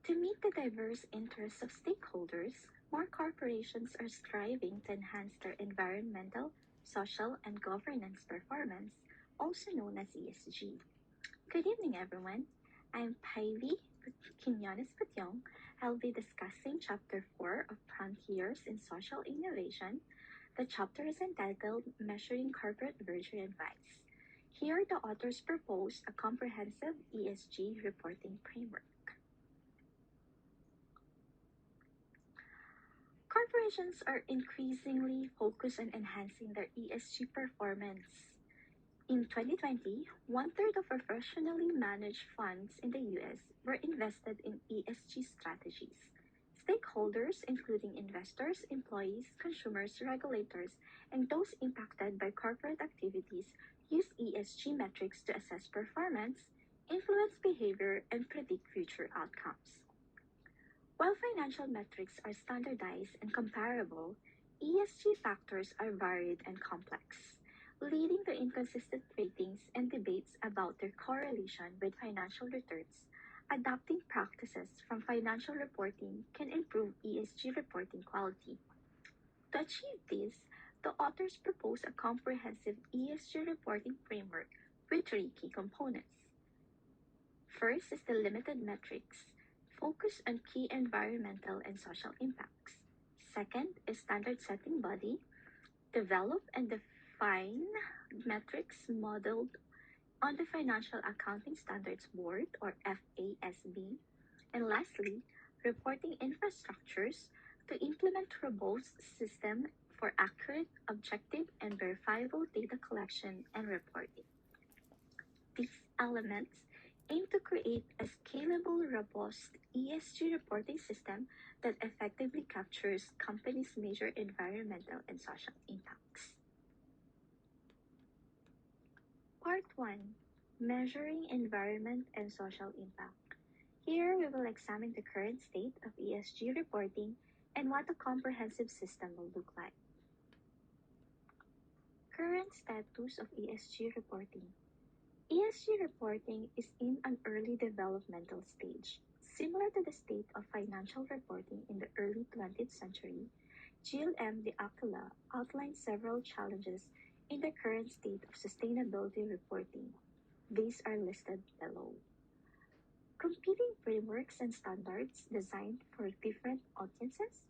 To meet the diverse interests of stakeholders, more corporations are striving to enhance their environmental, social, and governance performance, also known as ESG. Good evening, everyone. I'm Pivy Quinones. I'll be discussing Chapter 4 of Frontiers in Social Innovation. The chapter is entitled Measuring Corporate Virtue and Vice. Here, the authors propose a comprehensive ESG reporting framework. Corporations are increasingly focused on enhancing their ESG performance. In 2020, one-third of professionally managed funds in the US were invested in ESG strategies. Stakeholders, including investors, employees, consumers, regulators, and those impacted by corporate activities, use ESG metrics to assess performance, influence behavior, and predict future outcomes. While financial metrics are standardized and comparable, ESG factors are varied and complex, leading to inconsistent ratings and debates about their correlation with financial returns. Adopting practices from financial reporting can improve ESG reporting quality. To achieve this, the authors propose a comprehensive ESG reporting framework with three key components. First is the limited metrics, focus on key environmental and social impacts. Second is standard setting body, develop and define metrics modeled on the Financial Accounting Standards Board or FASB. And lastly, reporting infrastructures to implement robust system for accurate, objective, and verifiable data collection and reporting. These elements aim to create a scalable, robust ESG reporting system that effectively captures companies' major environmental and social impacts. Part 1. Measuring Environment and Social Impact. Here we will examine the current state of ESG reporting and what a comprehensive system will look like. Current status of ESG reporting. ESG reporting is in an early developmental stage. Similar to the state of financial reporting in the early 20th century, Jill M. de Aquila outlined several challenges in the current state of sustainability reporting. These are listed below. Competing frameworks and standards designed for different audiences,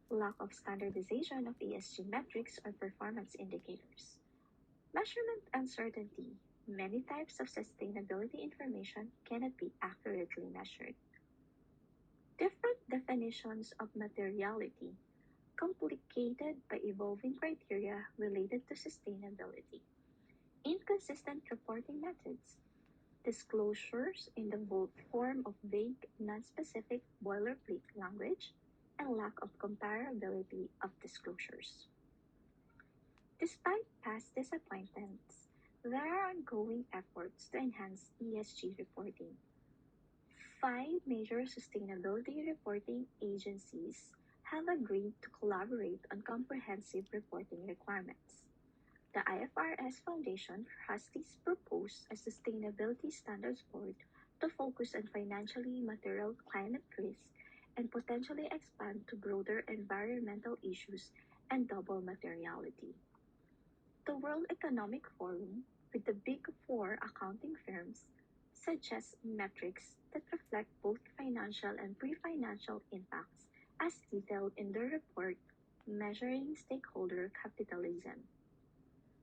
lack of standardization of ESG metrics or performance indicators, measurement uncertainty. Many types of sustainability information cannot be accurately measured. Different definitions of materiality, complicated by evolving criteria related to sustainability. Inconsistent reporting methods, disclosures in the form of vague, non-specific boilerplate language, and lack of comparability of disclosures. Despite past disappointments, there are ongoing efforts to enhance ESG reporting. 5 major sustainability reporting agencies have agreed to collaborate on comprehensive reporting requirements. The IFRS Foundation has proposed a sustainability standards board to focus on financially material climate risk and potentially expand to broader environmental issues and double materiality. The World Economic Forum, with the Big Four accounting firms, suggests metrics that reflect both financial and pre-financial impacts as detailed in the report Measuring Stakeholder Capitalism.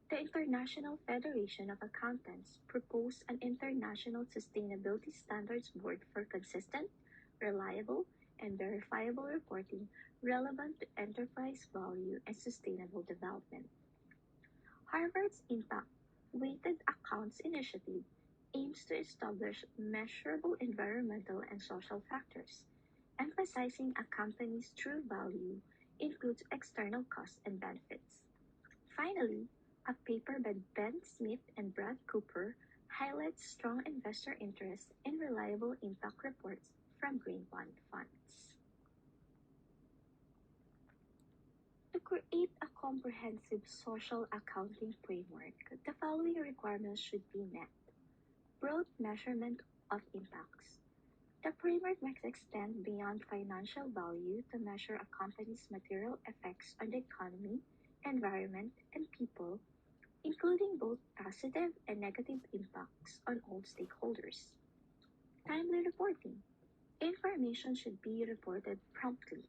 The International Federation of Accountants proposed an international sustainability standards board for consistent, reliable, and verifiable reporting relevant to enterprise value and sustainable development. Harvard's Impact Weighted Accounts Initiative aims to establish measurable environmental and social factors, emphasizing a company's true value includes external costs and benefits. Finally, a paper by Ben Smith and Brad Cooper highlights strong investor interest in reliable impact reports from green bond funds. To create a comprehensive social accounting framework, the following requirements should be met. Broad measurement of impacts. The framework must extend beyond financial value to measure a company's material effects on the economy, environment, and people, including both positive and negative impacts on all stakeholders. Timely reporting. Information should be reported promptly.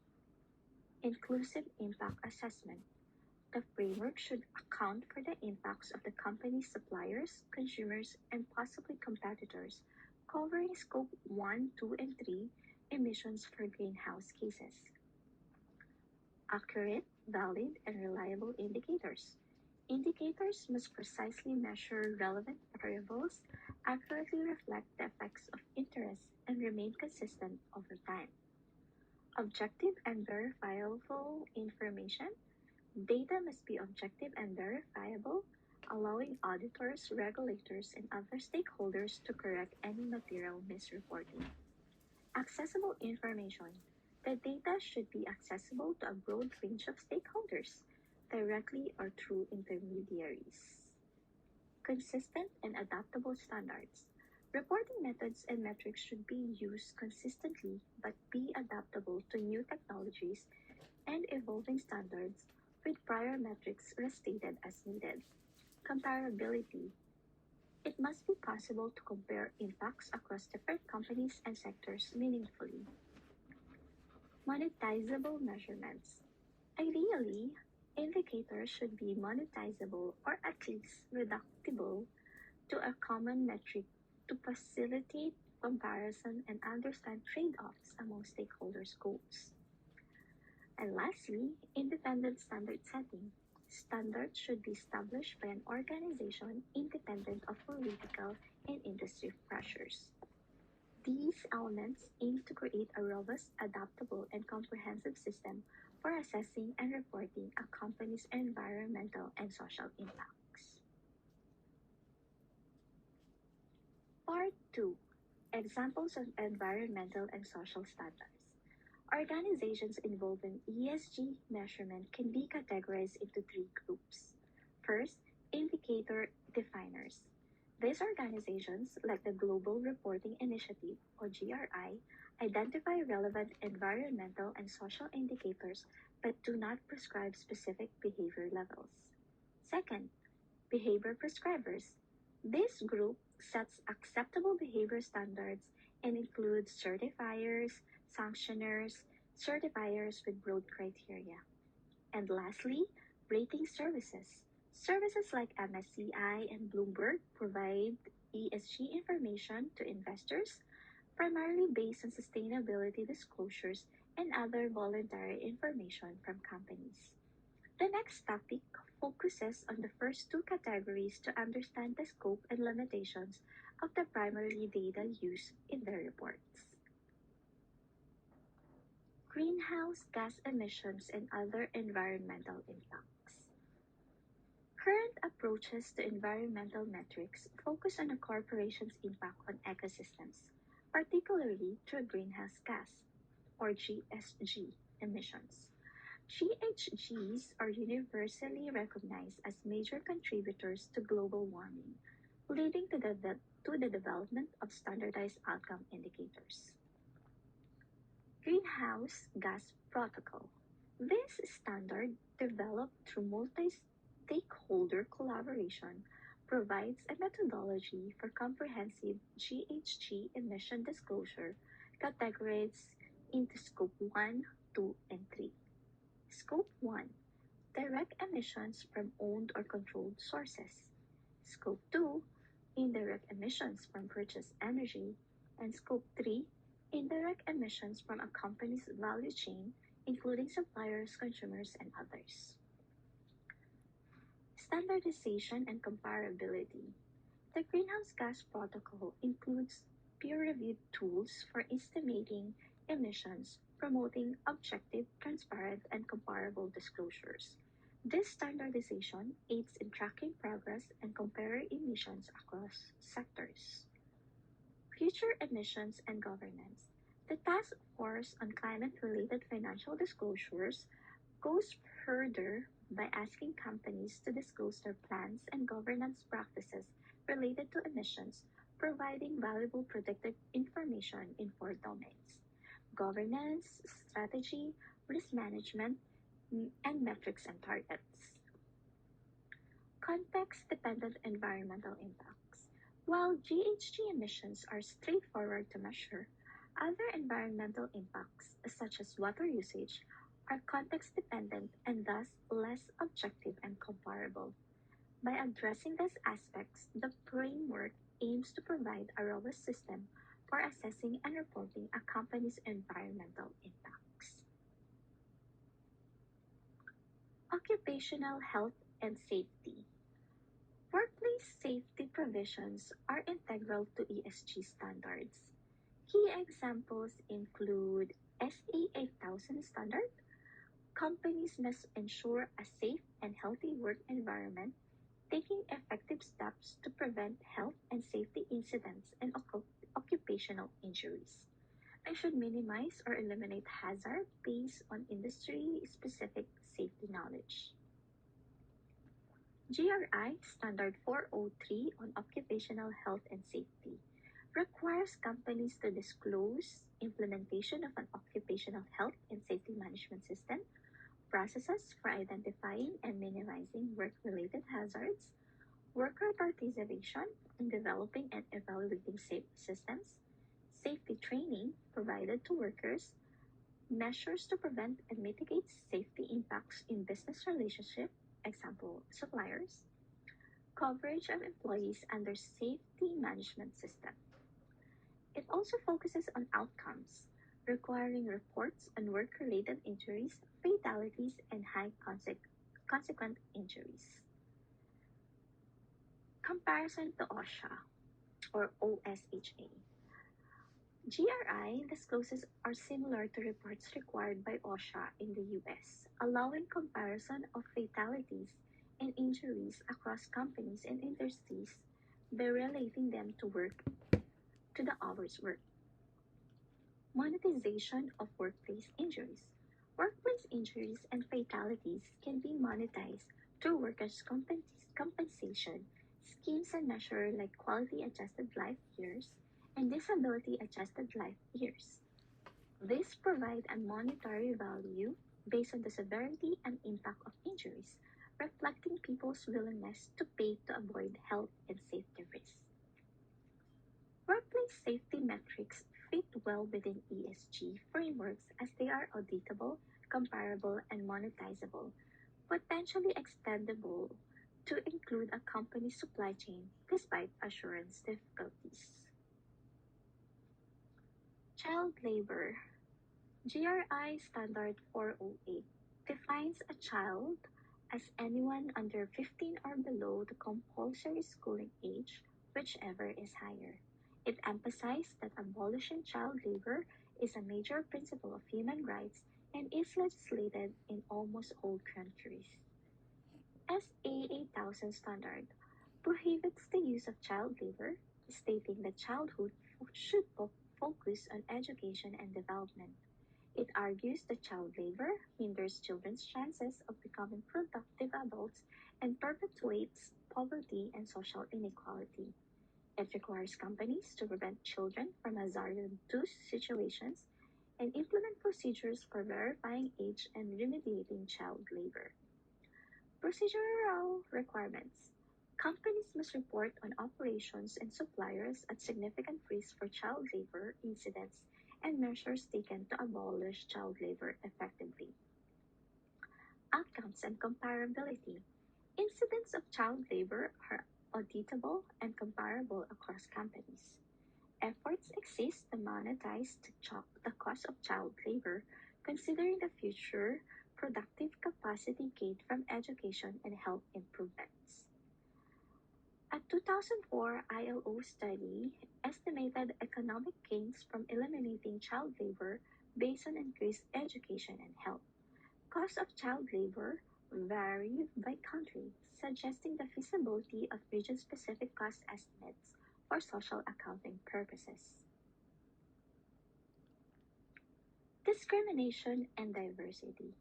Inclusive impact assessment. The framework should account for the impacts of the company's suppliers, consumers, and possibly competitors, covering Scope 1, 2, and 3 emissions for greenhouse gases. Accurate, valid, and reliable indicators. Indicators must precisely measure relevant variables, accurately reflect the effects of interest, and remain consistent over time. Objective and verifiable information. Data must be objective and verifiable, allowing auditors, regulators, and other stakeholders to correct any material misreporting. Accessible information. The data should be accessible to a broad range of stakeholders, directly or through intermediaries. Consistent and adaptable standards. Reporting methods and metrics should be used consistently but be adaptable to new technologies and evolving standards, with prior metrics restated as needed. Comparability. It must be possible to compare impacts across different companies and sectors meaningfully. Monetizable measurements. Ideally, indicators should be monetizable or at least reducible to a common metric to facilitate comparison and understand trade-offs among stakeholders' goals. And lastly, independent standard setting. Standards should be established by an organization independent of political and industry pressures. These elements aim to create a robust, adaptable, and comprehensive system for assessing and reporting a company's environmental and social impacts. Part 2. Examples of environmental and social standards. Organizations involved in ESG measurement can be categorized into three groups. First, indicator definers. These organizations, like the Global Reporting Initiative or GRI, identify relevant environmental and social indicators but do not prescribe specific behavior levels. Second, behavior prescribers. This group sets acceptable behavior standards and includes certifiers, sanctioners, certifiers with broad criteria. And lastly, rating services. Services like MSCI and Bloomberg provide ESG information to investors, primarily based on sustainability disclosures and other voluntary information from companies. The next topic focuses on the first two categories to understand the scope and limitations of the primary data used in the reports. Greenhouse gas emissions and other environmental impacts. Current approaches to environmental metrics focus on a corporation's impact on ecosystems, particularly through greenhouse gas, or GHG, emissions. GHGs are universally recognized as major contributors to global warming, leading to the development of standardized outcome indicators. Greenhouse Gas Protocol. This standard, developed through multi-stakeholder collaboration, provides a methodology for comprehensive GHG emission disclosure categorized into Scope 1, 2, and 3. Scope 1. Direct emissions from owned or controlled sources. Scope 2. Indirect emissions from purchased energy. And Scope 3. Indirect emissions from a company's value chain, including suppliers, consumers, and others. Standardization and comparability. The Greenhouse Gas Protocol includes peer-reviewed tools for estimating emissions, promoting objective, transparent, and comparable disclosures. This standardization aids in tracking progress and comparing emissions across sectors. Future emissions and governance. The Task Force on Climate-Related Financial Disclosures goes further by asking companies to disclose their plans and governance practices related to emissions, providing valuable predictive information information in four domains: governance, strategy, risk management, and metrics and targets. Context-dependent environmental impacts. While GHG emissions are straightforward to measure, other environmental impacts, such as water usage, are context-dependent and thus less objective and comparable. By addressing these aspects, the framework aims to provide a robust system for assessing and reporting a company's environmental impacts. Occupational health and safety. Workplace safety provisions are integral to ESG standards. Key examples include SA 8000 standard. Companies must ensure a safe and healthy work environment, taking effective steps to prevent health and safety incidents and occupational injuries. I should minimize or eliminate hazard based on industry-specific safety knowledge. GRI Standard 403 on Occupational Health and Safety requires companies to disclose implementation of an occupational health and safety management system, processes for identifying and minimizing work-related hazards, worker participation in developing and evaluating safe systems, safety training provided to workers, measures to prevent and mitigate safety impacts in business relationships, example, suppliers, coverage of employees under safety management system. It also focuses on outcomes, requiring reports on work-related injuries, fatalities, and high consequent injuries. Comparison to OSHA or OSHA. GRI disclosures are similar to reports required by OSHA in the US, allowing comparison of fatalities and injuries across companies and industries by relating them to the hours worked. Monetization of workplace injuries. Workplace injuries and fatalities can be monetized through workers' compensation schemes and measures like quality adjusted life years and disability adjusted life years. These provide a monetary value based on the severity and impact of injuries, reflecting people's willingness to pay to avoid health and safety risks. Workplace safety metrics fit well within ESG frameworks as they are auditable, comparable, and monetizable, potentially extendable to include a company's supply chain despite assurance difficulties. Child labor. GRI Standard 408 defines a child as anyone under 15 or below the compulsory schooling age, whichever is higher. It emphasized that abolishing child labor is a major principle of human rights and is legislated in almost all countries. SA 8000 standard prohibits the use of child labor, stating that childhood should focus on education and development. It argues that child labor hinders children's chances of becoming productive adults and perpetuates poverty and social inequality. It requires companies to prevent children from hazardous situations and implement procedures for verifying age and remediating child labor. Procedural requirements. Companies must report on operations and suppliers at significant risk for child labor incidents and measures taken to abolish child labor effectively. Outcomes and comparability. Incidents of child labor are auditable and comparable across companies. Efforts exist to monetize the cost of child labor, considering the future productive capacity gained from education and health improvements. A 2004 ILO study estimated economic gains from eliminating child labor based on increased education and health. Costs of child labor vary by country, suggesting the feasibility of region-specific cost estimates for social accounting purposes. Discrimination and diversity.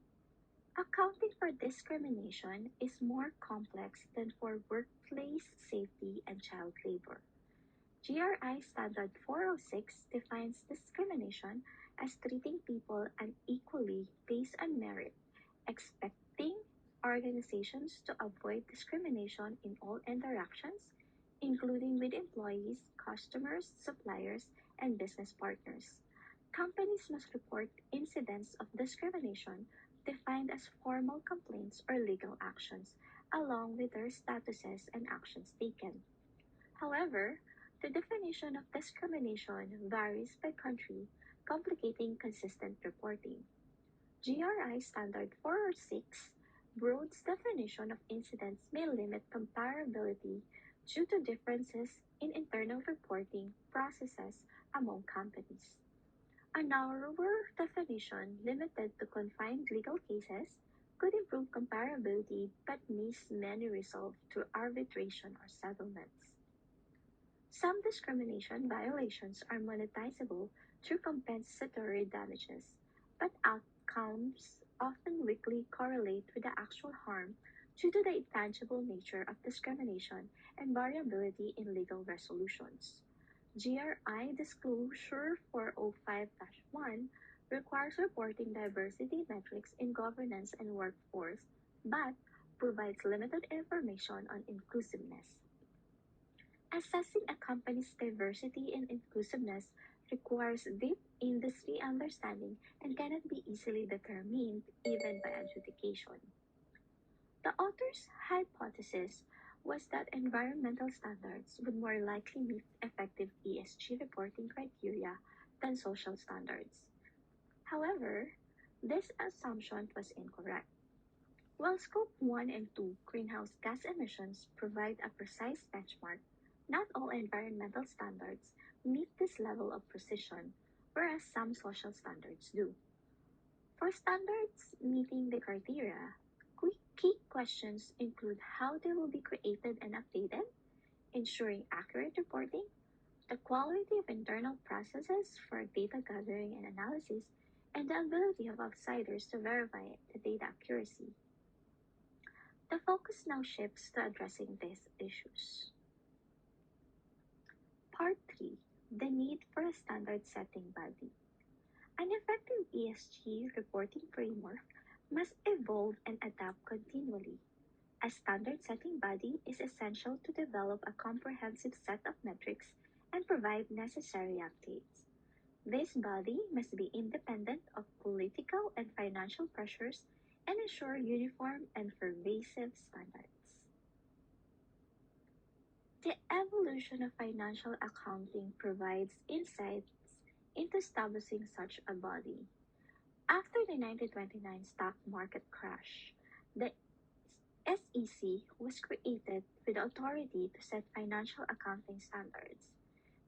Accounting for discrimination is more complex than for workplace safety and child labor. GRI Standard 406 defines discrimination as treating people unequally based on merit, expecting organizations to avoid discrimination in all interactions, including with employees, customers, suppliers, and business partners. Companies must report incidents of discrimination defined as formal complaints or legal actions, along with their statuses and actions taken. However, the definition of discrimination varies by country, complicating consistent reporting. GRI Standard 406 Broad's definition of incidents may limit comparability due to differences in internal reporting processes among companies. A narrower definition, limited to confined legal cases, could improve comparability but miss many resolved through arbitration or settlements. Some discrimination violations are monetizable through compensatory damages, but outcomes often weakly correlate with the actual harm due to the intangible nature of discrimination and variability in legal resolutions. GRI Disclosure 405-1 requires reporting diversity metrics in governance and workforce, but provides limited information on inclusiveness. Assessing a company's diversity and inclusiveness requires deep industry understanding and cannot be easily determined even by adjudication. The author's hypothesis was that environmental standards would more likely meet effective ESG reporting criteria than social standards. However, this assumption was incorrect. While Scope 1 and 2 greenhouse gas emissions provide a precise benchmark, not all environmental standards meet this level of precision, whereas some social standards do. For standards meeting the criteria, key questions include how they will be created and updated, ensuring accurate reporting, the quality of internal processes for data gathering and analysis, and the ability of outsiders to verify the data accuracy. The focus now shifts to addressing these issues. Part 3. The need for a standard setting body. An effective ESG reporting framework must evolve and adapt continually. A standard setting body is essential to develop a comprehensive set of metrics and provide necessary updates. This body must be independent of political and financial pressures and ensure uniform and pervasive standards. The evolution of financial accounting provides insights into establishing such a body. After the 1929 stock market crash, the SEC was created with authority to set financial accounting standards.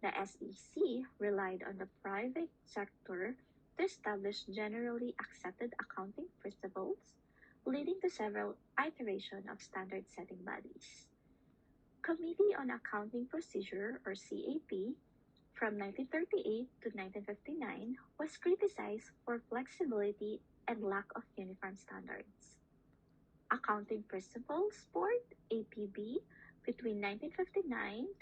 The SEC relied on the private sector to establish generally accepted accounting principles, leading to several iterations of standard setting bodies. Committee on Accounting Procedure, or CAP, from 1938 to 1959 was criticized for flexibility and lack of uniform standards. Accounting Principles Board, APB, between 1959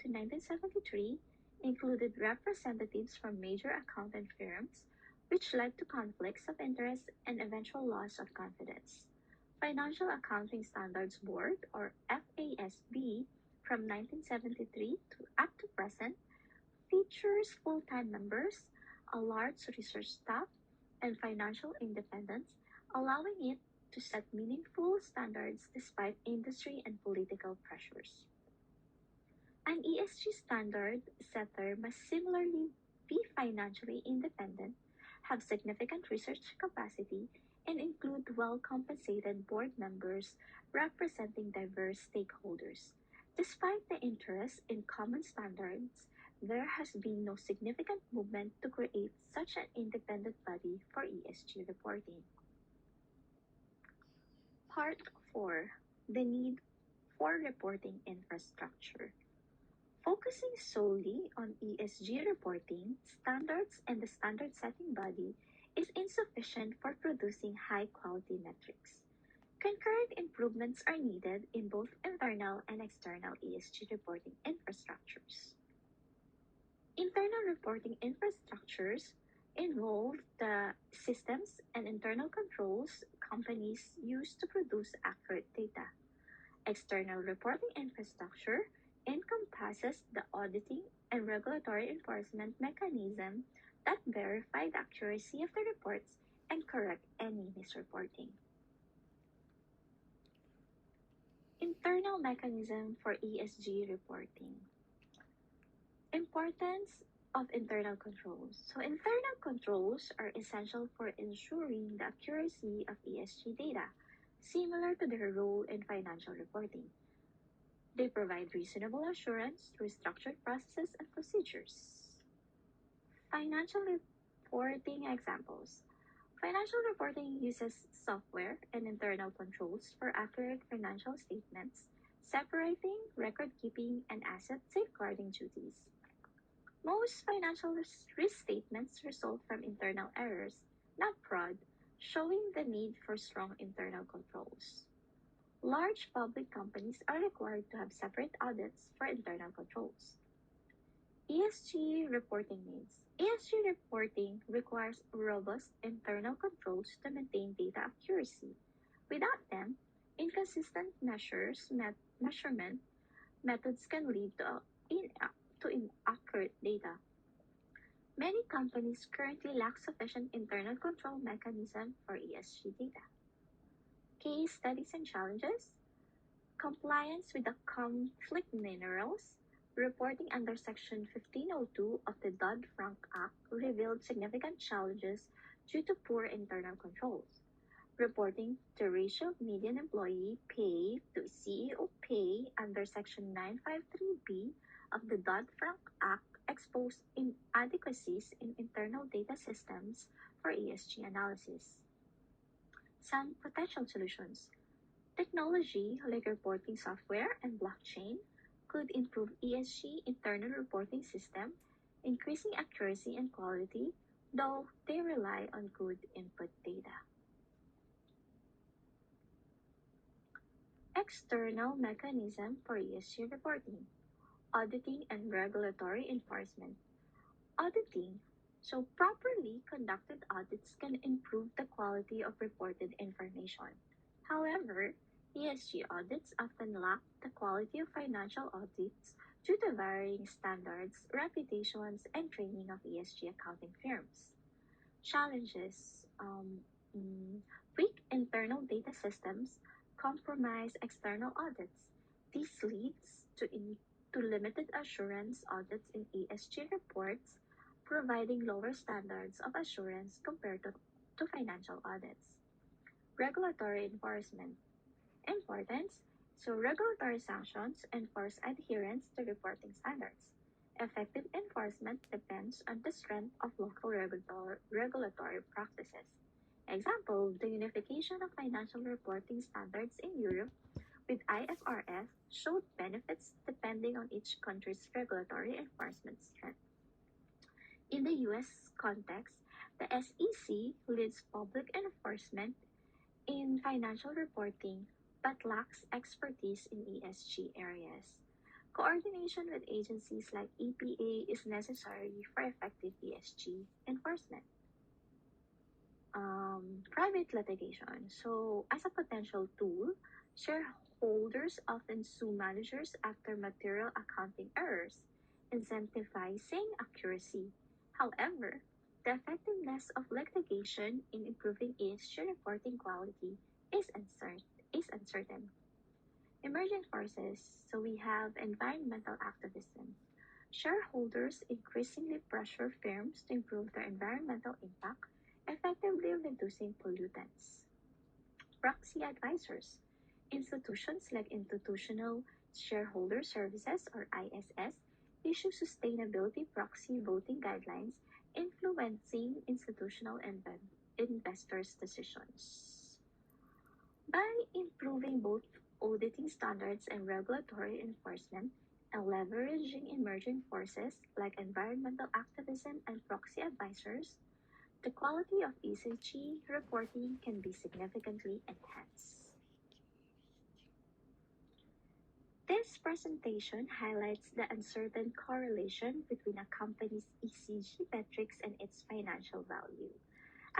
to 1973 included representatives from major accounting firms, which led to conflicts of interest and eventual loss of confidence. Financial Accounting Standards Board, or FASB, from 1973 to up to present, features full-time members, a large research staff, and financial independence, allowing it to set meaningful standards despite industry and political pressures. An ESG standard setter must similarly be financially independent, have significant research capacity, and include well-compensated board members representing diverse stakeholders. Despite the interest in common standards, there has been no significant movement to create such an independent body for ESG reporting. Part 4. The need for reporting infrastructure. Focusing solely on ESG reporting, standards, and the standard setting body is insufficient for producing high-quality metrics. Concurrent improvements are needed in both internal and external ESG reporting infrastructures. Internal reporting infrastructures involve the systems and internal controls companies use to produce accurate data. External reporting infrastructure encompasses the auditing and regulatory enforcement mechanism that verify the accuracy of the reports and correct any misreporting. Internal mechanism for ESG reporting. Importance of internal controls. So internal controls are essential for ensuring the accuracy of ESG data, similar to their role in financial reporting. They provide reasonable assurance through structured processes and procedures. Financial reporting examples. Financial reporting uses software and internal controls for accurate financial statements, separating record keeping and asset safeguarding duties. Most financial risk statements result from internal errors, not fraud, showing the need for strong internal controls. Large public companies are required to have separate audits for internal controls. ESG reporting needs. ESG reporting requires robust internal controls to maintain data accuracy. Without them, inconsistent measurement methods can lead to inaccurate data. Many companies currently lack sufficient internal control mechanism for ESG data. Case studies and challenges. Compliance with the conflict minerals reporting under Section 1502 of the Dodd-Frank Act revealed significant challenges due to poor internal controls. Reporting the ratio of median employee pay to CEO pay under Section 953B of the Dodd-Frank Act exposed inadequacies in internal data systems for ESG analysis. Some potential solutions. Technology like reporting software and blockchain could improve ESG internal reporting system, increasing accuracy and quality, though they rely on good input data. External mechanism for ESG reporting. Auditing and regulatory enforcement. Auditing. So properly conducted audits can improve the quality of reported information. However, ESG audits often lack the quality of financial audits due to varying standards, reputations, and training of ESG accounting firms. Challenges. Weak internal data systems compromise external audits. This leads to limited assurance audits in ESG reports, providing lower standards of assurance compared to financial audits. Regulatory enforcement. Importance. So regulatory sanctions enforce adherence to reporting standards. Effective enforcement depends on the strength of local regulatory practices. Example, the unification of financial reporting standards in Europe with IFRS showed benefits depending on each country's regulatory enforcement strength. In the US context, the SEC leads public enforcement in financial reporting but lacks expertise in ESG areas. Coordination with agencies like EPA is necessary for effective ESG enforcement. Private litigation. So, as a potential tool, shareholders often sue managers after material accounting errors, incentivizing accuracy. However, the effectiveness of litigation in improving ESG reporting quality is uncertain. Emerging forces. So we have environmental activism. Shareholders increasingly pressure firms to improve their environmental impact, effectively reducing pollutants. Proxy advisors. Institutions like Institutional Shareholder Services or ISS issue sustainability proxy voting guidelines, influencing institutional investors' decisions. By improving both auditing standards and regulatory enforcement, and leveraging emerging forces like environmental activism and proxy advisors, the quality of ESG reporting can be significantly enhanced. This presentation highlights the uncertain correlation between a company's ESG metrics and its financial value,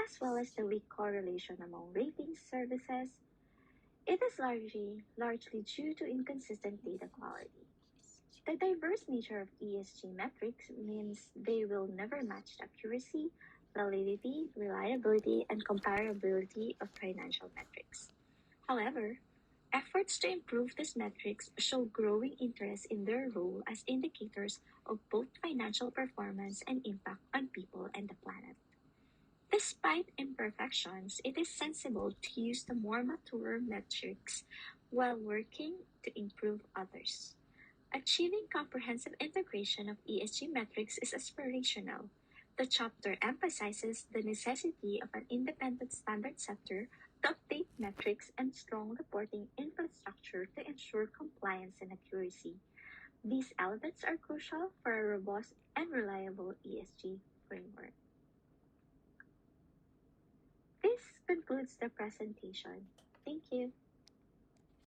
as well as the weak correlation among ratings services. It is largely due to inconsistent data quality. The diverse nature of ESG metrics means they will never match the accuracy, validity, reliability, and comparability of financial metrics. However, efforts to improve these metrics show growing interest in their role as indicators of both financial performance and impact on people and the planet. Despite imperfections, it is sensible to use the more mature metrics while working to improve others. Achieving comprehensive integration of ESG metrics is aspirational. The chapter emphasizes the necessity of an independent standard setter to update metrics and strong reporting infrastructure to ensure compliance and accuracy. These elements are crucial for a robust and reliable ESG framework. This concludes the presentation. Thank you.